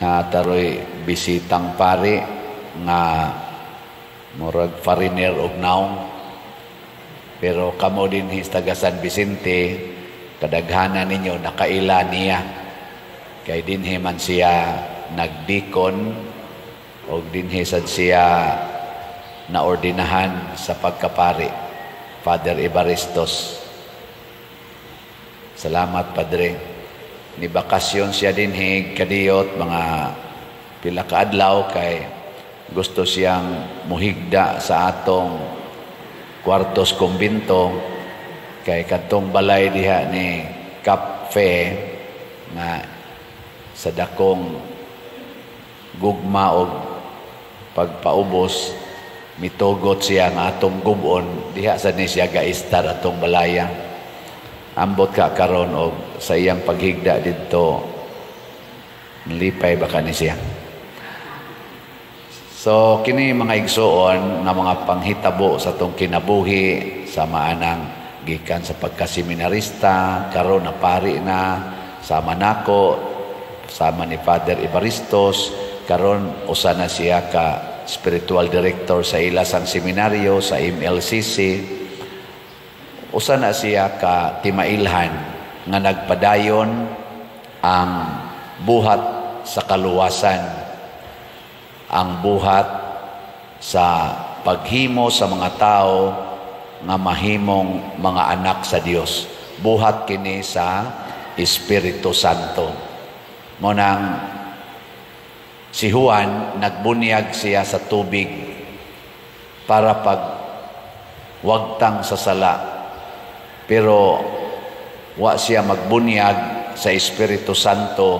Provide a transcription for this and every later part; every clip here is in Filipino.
taroy bisitang pari nga murag foreigner og naong, pero kamo din taga San Vicente, kadaghanan ninyo nakaila niya kay dinhi man siya nagdikon og dinhi sad siya naordinahan sa pagkapari, Father Evaristos. Salamat, Padre. Ni bakasyon siya dinhi kadiyot mga pila ka adlaw kay gusto siyang muhigda sa atong kwartos kumbinto kay kadtong balay diha ni Cafe na sa dakong gugma og pagpaubos mitugot siya nga atong gubon diha sa ni siya gaistar atong balaya. Ambot ka karon og sa iyang paghigda didto nilipay baka ni siya. So kini mga igsoon nga mga panghitabo sa atong kinabuhi sa maanang gikan sa pagkaseminarista karon na pari na sama nako sama ni Father Evaristos, karon usa na siya ka spiritual director sa Ilasang Seminaryo sa MLCC. Usa na siya ka timailhan nga nagpadayon ang buhat sa kaluwasan, ang buhat sa paghimo sa mga tao nga mahimong mga anak sa Dios. Buhat kini sa Espiritu Santo. Ngunang si Juan nagbunyag siya sa tubig para wagtang sa sala, pero wa siya magbunyag sa Espiritu Santo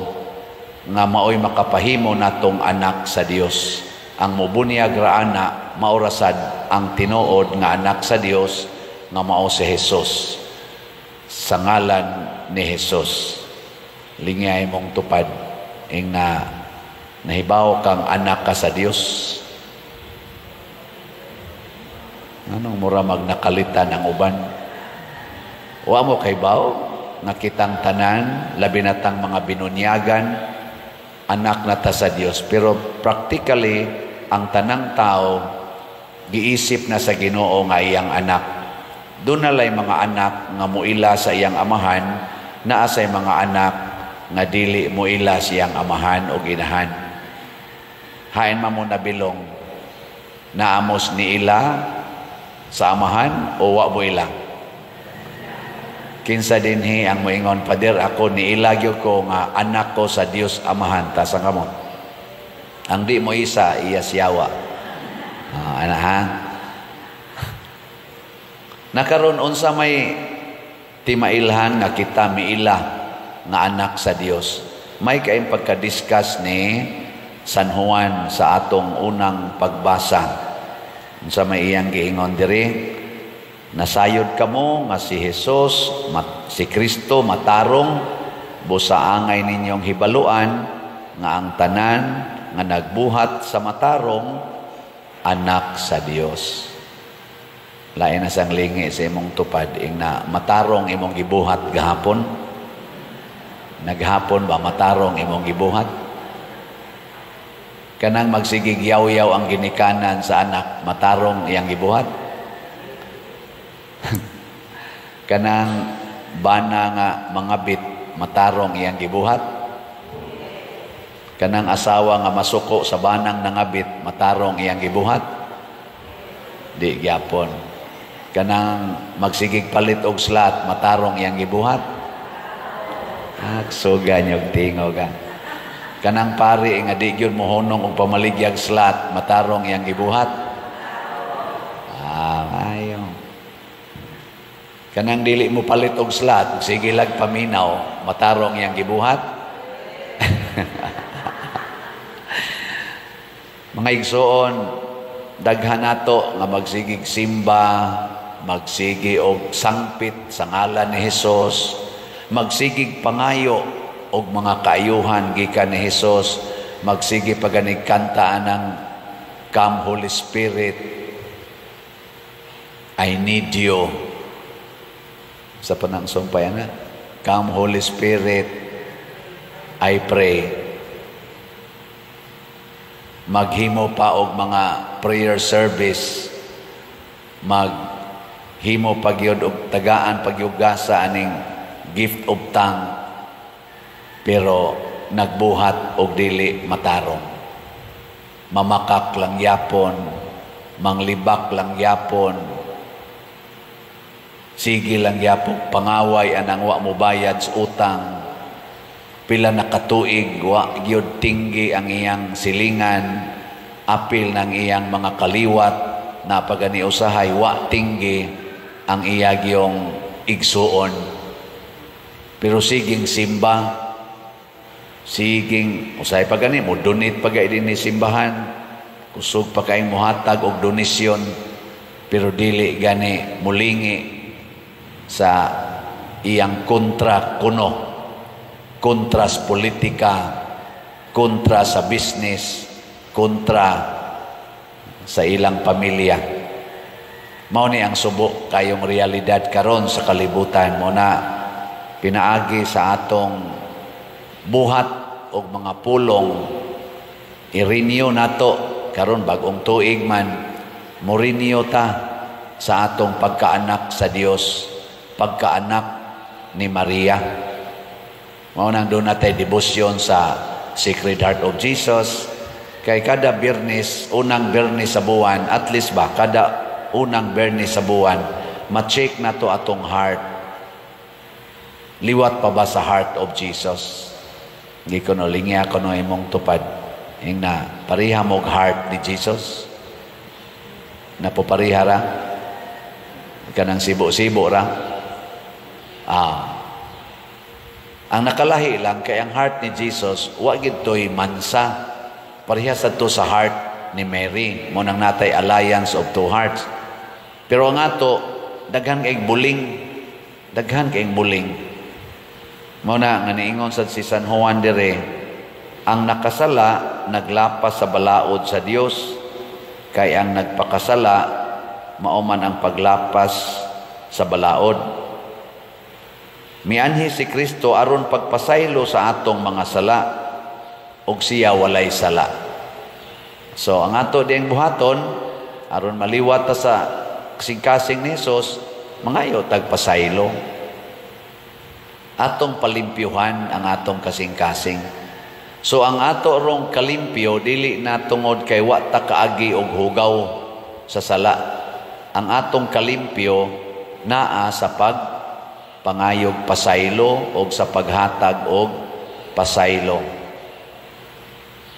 nga maoy makapahimo natong anak sa Dios. Ang mubunyag ra ana maurasad ang tinuod nga anak sa Dios nga mao si Hesus. Sa ngalan ni Hesus lingay mong tupad ing nahibaw kang anak ka sa Dios. Anong mura magnakalitan ang uban? Wa mo kay baw nakitang tanan labi natang mga binunyagan anak na ta sa Dios, pero practically ang tanang tao giisip na sa Ginoo nga iyang anak. Doon nalay mga anak nga muila sa iyang amahan, naa say mga anak nga dili muila siyang amahan o inahan. Hain man mo nabilong naamos ni ila sa amahan o wa mo ila. Kinsa dinhi ang moingon, Pader, ako ni ilagyo ko nga anak ko sa Dios amahan ta sa kamot. Ang di mo isa iya siyawa. Ana ha. Nakaron unsa may timailhan nga kita miila nga anak sa Dios. May kaayong pagka-discuss ni San Juan sa atong unang pagbasa. Unsa may iyang giingon diri? Nasayod kamo nga si Jesus, si Kristo matarong busaangay ninyong hibaluan nga ang tanan nga nagbuhat sa matarong anak sa Dios. Lain na sang lingi sa imong tupad ing na matarong imong gibuhat gahapon. Naghapon ba matarong imong gibuhat? Kanang magsigig yaw-yaw ang ginikanan sa anak, matarong iyang gibuhat? Kanang bana nga mangabit, matarong iyang gibuhat? Kanang asawa nga masuko sa banang nangabit, matarong iyang gibuhat? Di gyapon. Kanang magsigig palit og slat, matarong iyang gibuhat? Suga niyog tingog ka. Kanang pari nga di gyud mohonong og pamaligyag slat, matarong iyang gibuhat? Ayo. Kanang dili mo palit og slat, sige lag paminaw, matarong iyang gibuhat? Mga igsoon, daghan nato nga magsigig simba, magsigi og sangpit sa ngalan ni Hesus, magsigig pangayo og mga kaayuhan gikan ni Hesus, magsigi paganig kantaan ng Come Holy Spirit, I need you. Sa panang sumpay na, Come Holy Spirit, I pray. maghimo pa og mga prayer service, maghimo pagyud og tagaan pagyugasa aning gift of tongue, pero nagbuhat og dili matarong. Mamakak lang yapon, manglibak lang yapon, sige lang yapon, pangaway anang wa mo bayad sa utang, pila na katuig, wa gyud tinggi ang iyang silingan, apil ng iyang mga kaliwat, na pagani usahay, wa tinggi ang iyagyong igsuon. Pero siging simba, siging usahay pagani, mo donate pagay din ni simbahan, kusog pa kayong muhatag og donisyon, pero dili gani mulingi sa iyang kontra kuno, kontra sa politika, kontra sa business, kontra sa ilang pamilya. Mao ni ang subo kayong realidad karon sa kalibutan mo na pinaagi sa atong buhat og mga pulong. I-renew nato karon bagong tuig man, mo-renew ta sa atong pagkaanak sa Dios, pagkaanak ni Maria. Mao nang doon natin debosyon sa Sacred Heart of Jesus. Kay kada Biyernes, unang Biyernes sa buwan, at least ba, kada unang Biyernes sa buwan, ma-check na to atong heart. Liwat pa ba sa Heart of Jesus? Hindi ko no, lingi ako no imong tupad. Yung na, pariha mo heart ni Jesus. Napopariha ra. Kanang sibo-sibo ra. Ang nakalahi lang kay ang heart ni Jesus, wa gid toy mansa. Parehas to sa heart ni Mary. Mo nang natay alliance of two hearts. Pero ang ato, daghan kay buling. Daghan kay buling. Mo na nga niingon sa si San Juan dire, ang nakasala naglapas sa balaod sa Dios, kay ang nagpakasala mauman ang paglapas sa balaod. Mianhi si Kristo aron pagpasaylo sa atong mga sala, og siya walay sala. So ang ato diyang buhaton aron maliwat ta sa kasing-kasing ni Jesus, mangayo tagpasaylo. Atong palimpyuhan ang atong kasing-kasing. So ang ato rong kalimpyo dili na tungod kay wa ta kaagi og hugaw sa sala. Ang atong kalimpyo naa sa pangayog pasaylo o sa paghatag og pasaylo.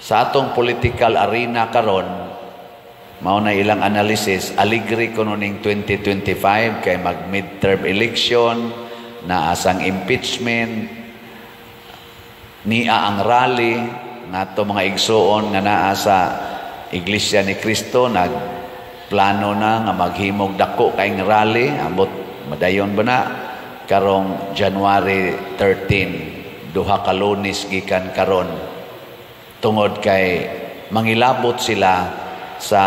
Sa atong political arena karon, mao na ilang analysis, aligri ko ning 2025 kay mag midterm election, na asang impeachment, niya ang rally, nato mga igsuon nga naa sa Iglesia ni Cristo, nagplano na nga maghimog dako kaing rally, ambot madayon ba na, karong January 13, duha ka Lunes gikan karon, tungod kay mangilabot sila sa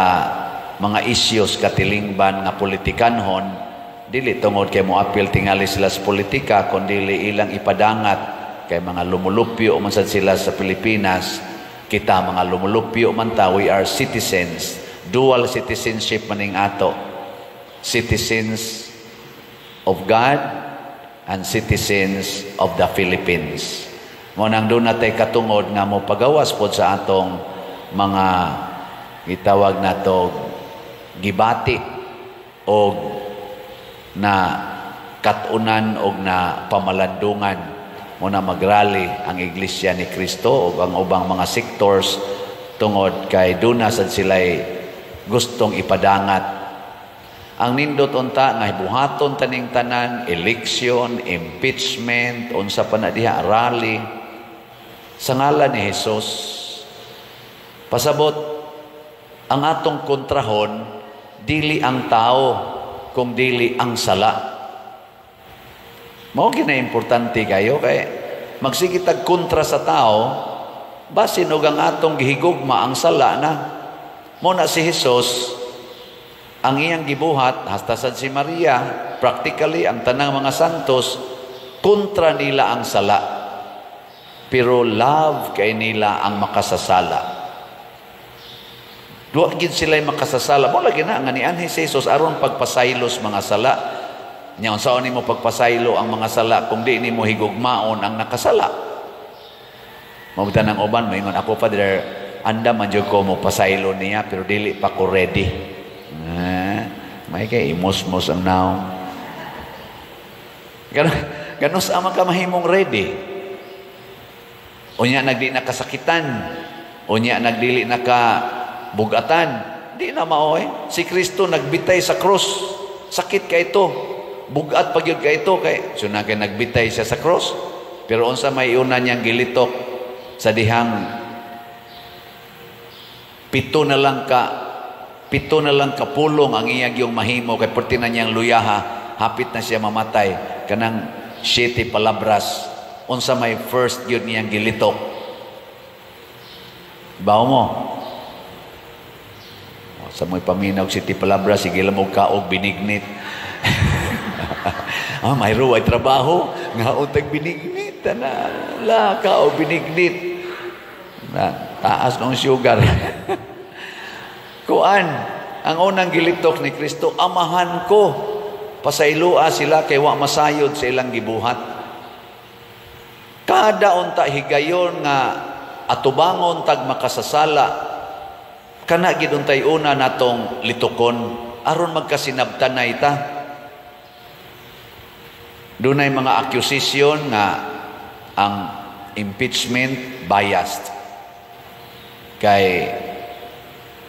mga issues katilingban nga politikanhon, dili tungod kay moapil tingali sila sa politika, kundi ilang ipadangat kay mga lumulupyo man sad sila sa Pilipinas. Kita mga lumulupyo man ta, we are citizens, dual citizenship maning ato, citizens of God and citizens of the Philippines. Mo nang doon natay katungod nga mo pagawas pod sa atong mga itawag nato gibati o na katunan o na pamalandungan, mo na magrally ang Iglesia ni Cristo o ang ubang mga sectors tungod kay doon na sad sila'y gustong ipadangat. Ang nindot unta nga buhaton taning tanan, election, impeachment, unsa pa na diha, rally sa ngalan ni Jesus. Pasabot ang atong kontrahon dili ang tao kung dili ang sala. Mao gina importante kayo kay magsigitag kontra sa tao, basin og ang atong gihigugma ang sala na. Mo na si Jesus, ang iyang gibuhat, hasta sad si Maria, practically ang tanang mga santos, kontra nila ang sala. Pero love kay nila ang makasasala. Luwa gid sila makasasala. Mo lagi na nga ni Anhi Jesus aron pagpasaylos mga sala. Nya unsaon nimo pagpasaylo ang mga sala kung di nimo higugmaon ang nakasala? Mabutan ang uban moingon ako Father, anda man jud ko mo pasaylo niya pero dili pa ko ready. May kay imos-mos ang naong. Ganun sa ka mahimong ready. Unya nagdi na kasakitan. Unya nagdili na ka bugatan. Di na maoy. Si Kristo nagbitay sa cross. Sakit ka ito. Bugat pagyud ka ito kay so na kay nagbitay siya sa cross. Pero unsa may una niyang gilitok sa dihang pito na lang kapulong ang iyang yung mahimo kay perti na niyang luyaha, hapit na siya mamatay. Kanang 7 palabras unsa may first gyud niyang gilitok. Bawo mo sa mo'y paminaw 7 palabras sige lang mo kaog binignit. May ruway trabaho nga untag binignit na la kaog binignit na taas ng sugar. Kuan ang unang gilitok ni Kristo, amahan ko pasaylua sila kay wa masayod sa ilang gibuhat. Kada unta higayon nga atubangon tag makasasala kana gid untay una natong litukon aron magkasinabtanay ta. Dunay mga accusation nga ang impeachment biased kay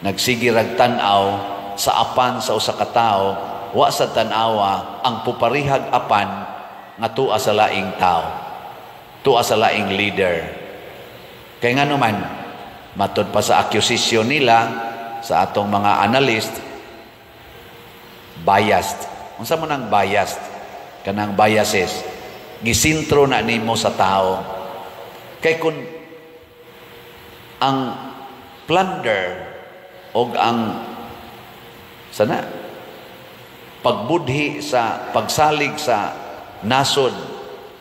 nagsige rag tan-aw sa apan sa usa ka tawo wa sa tan-awa ang puparihag apan nga tuwa sa laing tao, tuwa sa laing leader. Kay ngano man matud pa sa accusation nila sa atong mga analyst, biased. Unsa man ang biased? Kanang biases gisintro na nimo sa tao. Kay kun ang plunder og ang sana pagbudhi sa pagsalig sa nasod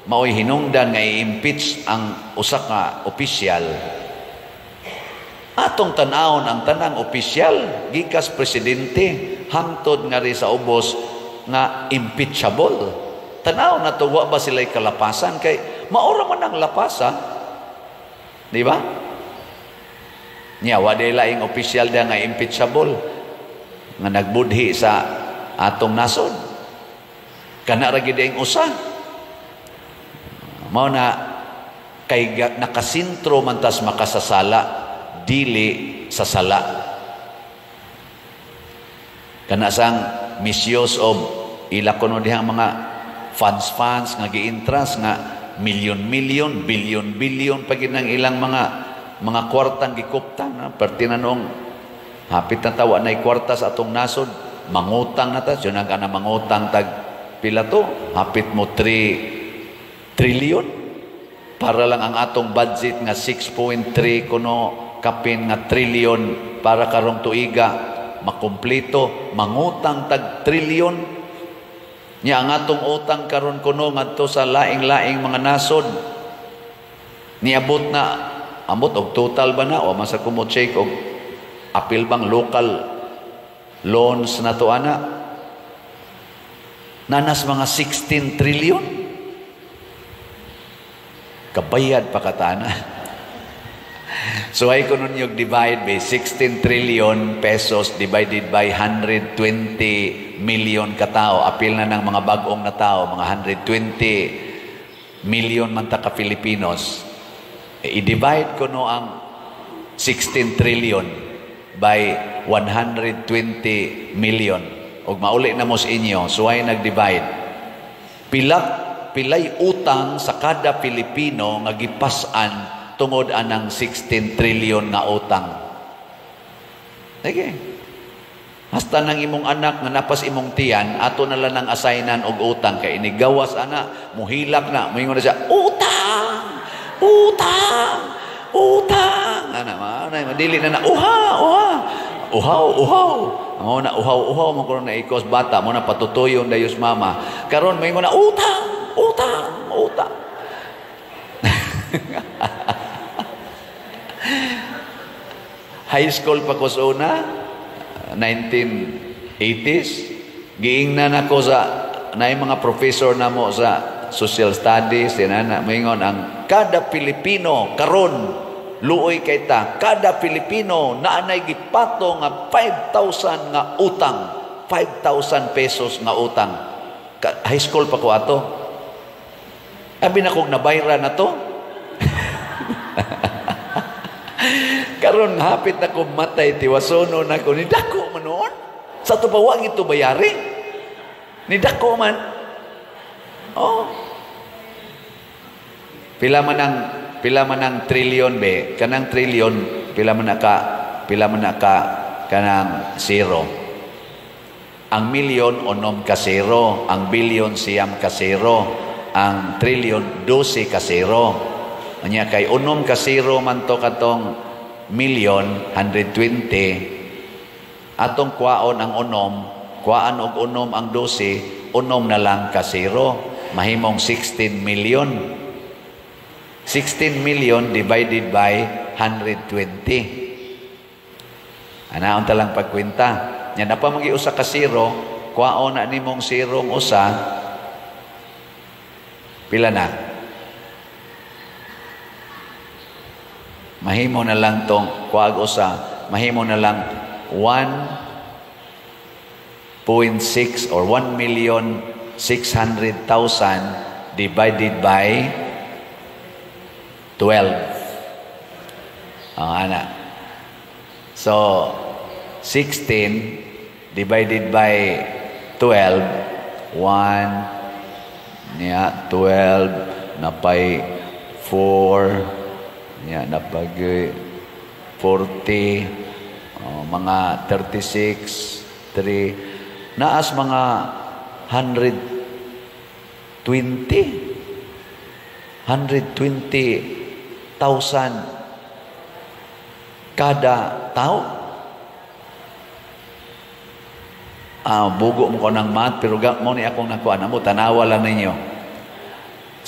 mao'y hinungdan nga i-impeach ang usa ka opisyal. Atong tan-awon ang tanang opisyal gikas presidente hangtod nga ri sa ubos nga impeachable. Tanaw na to wa ba sila'y kalapasan kay maura man ang lapasan, di ba? Nya wa day laing opisyal da nga impeachable nga nagbudhi sa atong nasod. Kana ra gid ang usa. Mao na kay nakasintro man tas makasasala dili sa sala. Kana sang misyos of ila kuno dihang mga fans nga giintras nga milyon bilyon pagid ng ilang mga kwartang gikuptan perti na noong hapit na tawa na kwarta sa atong nasod mangutang na ta yun ang kana mangutang tag pila to hapit mo 3 trillion para lang ang atong budget nga 6.3 kuno kapin nga trillion para karong tuiga makumpleto mangutang tag trillion. Nya ang atong utang karon kuno ngadto sa laing-laing mga nasod niabot na ambot og total ba na o masa ko mo check og apil bang local loans na to ana nanas mga 16 trillion kabayad pa katana. So ay kuno niyo divide by 16 trillion pesos divided by 120 million katao. Apil na ng mga bagong na tao, mga 120 million man ta ka Filipinos. I-divide ko no ang 16 trillion by 120 million. Og mauli na mo sa inyo, so ay nag-divide. Pilay utang sa kada Pilipino nga gipas-an tungod anang 16 trillion nga utang. Sige. Hasta nang imong anak nga napas imong tiyan, ato na lang ang assignan og utang kay inigawas ana, muhilak na, moingon na siya, utang! Utang! Utang! Ana, madili na uhaw. Mo na uhaw mo kuno na ikos bata, mo na patutuyon dayos mama. Karon moingon na utang. High school pa ko sa una, 1980s. Giingnan ako sa, na mga professor na mo sa social studies, maingon ang kada Pilipino karon luoy kay ta, kada Pilipino naanay gipato nga 5,000 nga utang, 5,000 pesos nga utang. High school pa ko ato. Abi na kog nabayra na to. Karon hapit na ko matay, tiwasono na ko, nidako man noon. Sa ito pa, wag ito bayari. Nidako man. Oh. Pila man ang trilyon be, kanang trilyon, pila man ka kanang zero. Ang milyon onom ka zero, ang bilyon siyam ka zero, ang trilyon 12 ka zero. Anya kay unom ka zero man to katong milyon 120, atong kwaon ang unom, kwaan og unom ang 12, unom na lang ka zero, mahimong 16 million. 16 million divided by 120. Anaon ta lang pagkwenta. Nya na pa magiusa ka zero, kwaon na nimong zerong usa, pila na? Mahimo na lang tong kuag usa, mahimo na lang 1.6 or 1,600,000 divided by 12. Ana. So 16 divided by 12, 1 niya 12 napay 4 ya napag 40, mga 36, 3, naas mga 120,000 kada tao. Bugo mo ko ng math, pero mo ni akong nakuha na mo, tanawa lang ninyo.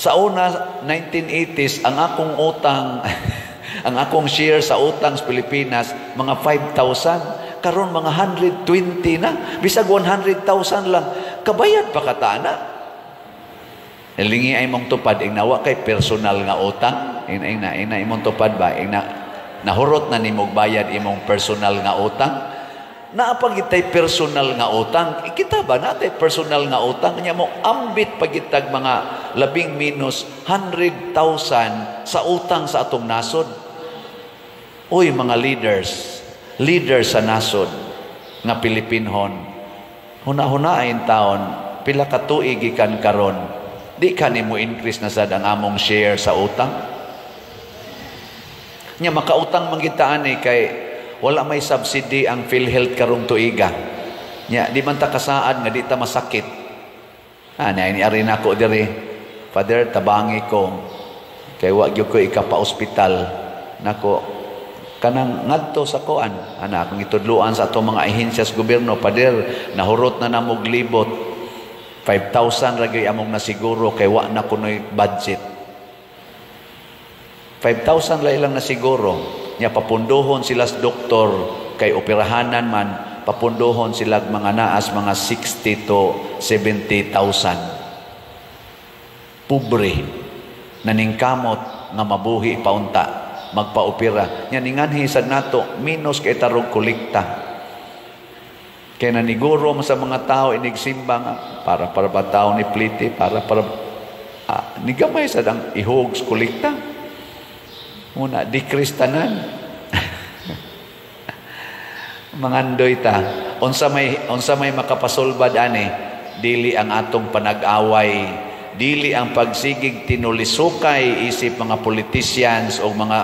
Sa una, 1980s, ang akong utang, ang akong share sa utang sa Pilipinas, mga 5,000. Karon mga 120 na. Bisag 100,000 lang. Kabayad pa katana. Ilingi ay mong tupad, nawa kay personal nga utang. Ina imong tupad ba? Nahurot na ni mong bayad imong personal nga utang. Naapagitay personal nga utang. Kita ba natay personal nga utang? Kanya mo, ambit pagitag mga labing minus 100,000 sa utang sa atong nasod. Uy, mga leaders sa nasod nga Pilipinhon, huna-hunain taon, pila ka tuig ikan karon, di ka ni mo increase na sad ang among share sa utang. Nya makautang mangitaan kay wala may subsidy ang PhilHealth karong tuiga. Nya di man ta kasaad nga di ta masakit. Ni ari nako diri. Father, tabangi ko kay wa gyud ko ikapa-ospital nako kanang ngadto sa kuan. Ana akong itudluan sa atong mga ahensya sa gobyerno, Father, nahurot na namog libot. 5,000 ra gyud among nasiguro kay wa na kunoy budget. 5,000 la ilang nasiguro. Nya papundohon sila sa doktor kay operahanan man, papundohon sila mga naas mga 60 to 70,000. Pobre naningkamot nga mabuhi paunta magpaopera. Nya ninganhi sad nato minus kay tarong kolekta. Kay naniguro mo sa mga tao inigsimba nga para ba tao ni plite para ni gamay sad ang ihog sa kolekta. Muna decrease tanan. Mangandoy ta. Unsa may makapasulbad ani, dili ang atong panag-away, dili ang pagsigig tinulisukay isip mga politicians o mga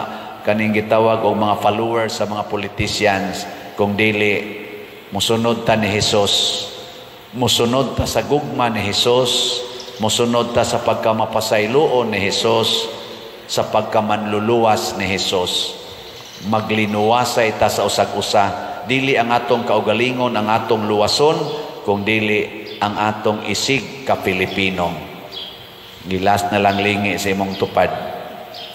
kaning gitawag o mga followers sa mga politicians, kung dili musunod ta ni Hesus, musunod ta sa gugma ni Hesus, musunod ta sa pagkamapasayloon ni Hesus, sa pagkamanluluwas ni Hesus. Maglinuwasay ta sa usag-usa, dili ang atong kaugalingon ang atong luwason, kung dili ang atong isig ka Pilipino. Gilas na lang lingi sa imong tupad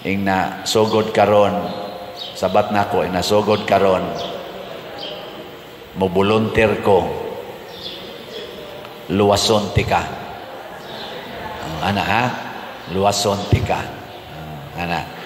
ing na sugod karon sabat nako inasugod karon mo volunteer ko luwason tika. Ana ha? Luwason tika. Ana.